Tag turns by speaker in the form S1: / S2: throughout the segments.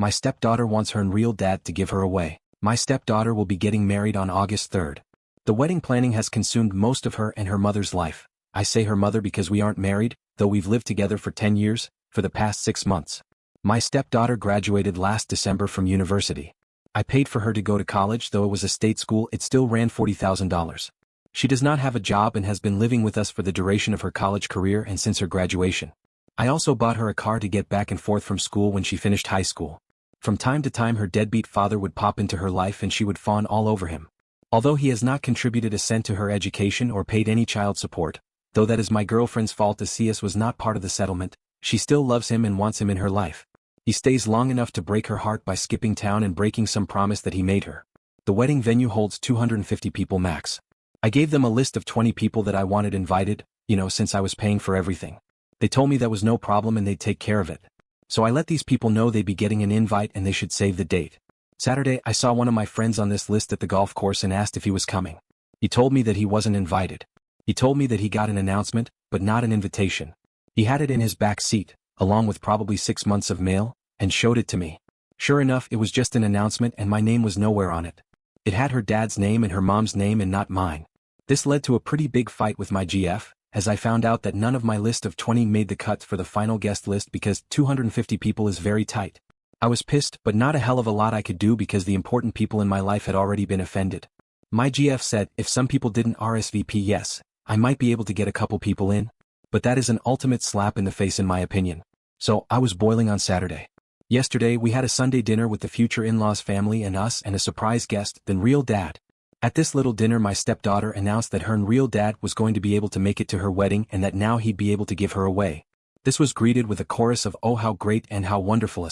S1: My stepdaughter wants her real dad to give her away. My stepdaughter will be getting married on August 3rd. The wedding planning has consumed most of her and her mother's life. I say her mother because we aren't married, though we've lived together for 10 years, for the past 6 months. My stepdaughter graduated last December from university. I paid for her to go to college, though it was a state school, it still ran $40,000. She does not have a job and has been living with us for the duration of her college career and since her graduation. I also bought her a car to get back and forth from school when she finished high school. From time to time her deadbeat father would pop into her life and she would fawn all over him. Although he has not contributed a cent to her education or paid any child support, though that is my girlfriend's fault as CS was not part of the settlement, she still loves him and wants him in her life. He stays long enough to break her heart by skipping town and breaking some promise that he made her. The wedding venue holds 250 people max. I gave them a list of 20 people that I wanted invited, since I was paying for everything. They told me that was no problem and they'd take care of it. So I let these people know they'd be getting an invite and they should save the date. Saturday I saw one of my friends on this list at the golf course and asked if he was coming. He told me that he wasn't invited. He told me that he got an announcement, but not an invitation. He had it in his back seat, along with probably 6 months of mail, and showed it to me. Sure enough, it was just an announcement and my name was nowhere on it. It had her dad's name and her mom's name and not mine. This led to a pretty big fight with my GF, as I found out that none of my list of 20 made the cut for the final guest list because 250 people is very tight. I was pissed, but not a hell of a lot I could do because the important people in my life had already been offended. My GF said if some people didn't RSVP yes, I might be able to get a couple people in. But that is an ultimate slap in the face in my opinion. So I was boiling on Saturday. Yesterday we had a Sunday dinner with the future in-laws family and us and a surprise guest, the real dad. At this little dinner my stepdaughter announced that her real dad was going to be able to make it to her wedding and that now he'd be able to give her away. This was greeted with a chorus of "Oh how great and how wonderful."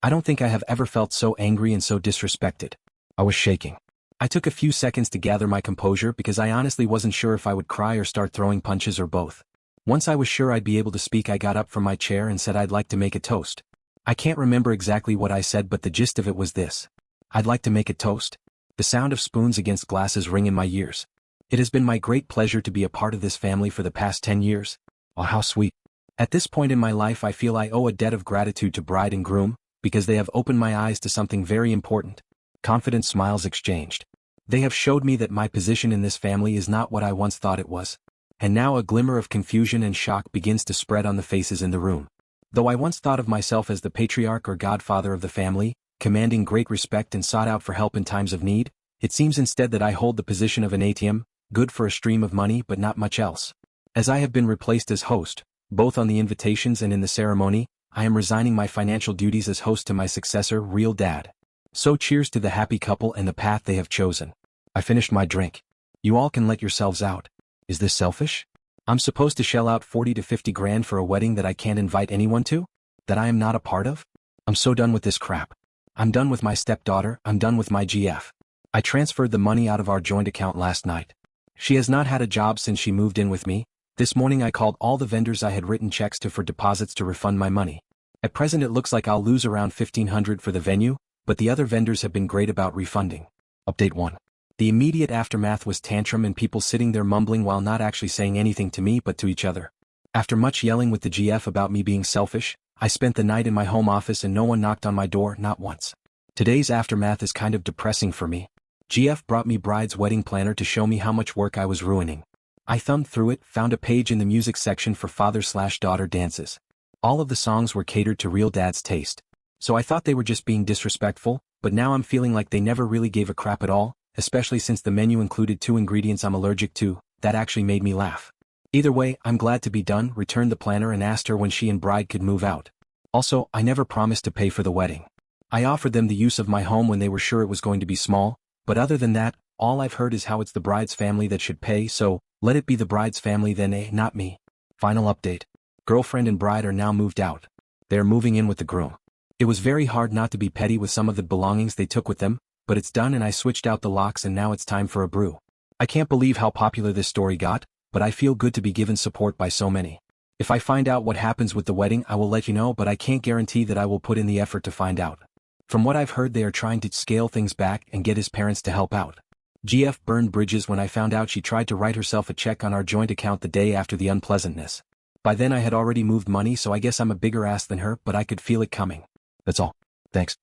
S1: I don't think I have ever felt so angry and so disrespected. I was shaking. I took a few seconds to gather my composure because I honestly wasn't sure if I would cry or start throwing punches or both. Once I was sure I'd be able to speak I got up from my chair and said I'd like to make a toast. I can't remember exactly what I said but the gist of it was this. I'd like to make a toast. The sound of spoons against glasses ring in my ears. It has been my great pleasure to be a part of this family for the past 10 years. Oh, how sweet. At this point in my life I feel I owe a debt of gratitude to bride and groom, because they have opened my eyes to something very important. Confident smiles exchanged. They have showed me that my position in this family is not what I once thought it was. And now a glimmer of confusion and shock begins to spread on the faces in the room. Though I once thought of myself as the patriarch or godfather of the family, commanding great respect and sought out for help in times of need, it seems instead that I hold the position of an ATM, good for a stream of money but not much else. As I have been replaced as host, both on the invitations and in the ceremony, I am resigning my financial duties as host to my successor, real dad. So cheers to the happy couple and the path they have chosen. I finished my drink. You all can let yourselves out. Is this selfish? I'm supposed to shell out 40 to 50 grand for a wedding that I can't invite anyone to? That I am not a part of? I'm so done with this crap. I'm done with my stepdaughter, I'm done with my GF. I transferred the money out of our joint account last night. She has not had a job since she moved in with me. This morning I called all the vendors I had written checks to for deposits to refund my money. At present it looks like I'll lose around $1,500 for the venue, but the other vendors have been great about refunding. Update 1. The immediate aftermath was tantrum and people sitting there mumbling while not actually saying anything to me but to each other. After much yelling with the GF about me being selfish, I spent the night in my home office and no one knocked on my door, not once. Today's aftermath is kind of depressing for me. GF brought me bride's wedding planner to show me how much work I was ruining. I thumbed through it, found a page in the music section for father/daughter dances. All of the songs were catered to real dad's taste. So I thought they were just being disrespectful, but now I'm feeling like they never really gave a crap at all, especially since the menu included 2 ingredients I'm allergic to. That actually made me laugh. Either way, I'm glad to be done, returned the planner and asked her when she and bride could move out. Also, I never promised to pay for the wedding. I offered them the use of my home when they were sure it was going to be small, but other than that, all I've heard is how it's the bride's family that should pay, so let it be the bride's family then, not me. Final update. Girlfriend and bride are now moved out. They are moving in with the groom. It was very hard not to be petty with some of the belongings they took with them, but it's done and I switched out the locks and now it's time for a brew. I can't believe how popular this story got, but I feel good to be given support by so many. If I find out what happens with the wedding I will let you know, but I can't guarantee that I will put in the effort to find out. From what I've heard they are trying to scale things back and get his parents to help out. GF burned bridges when I found out she tried to write herself a check on our joint account the day after the unpleasantness. By then I had already moved money, so I guess I'm a bigger ass than her, but I could feel it coming. That's all. Thanks.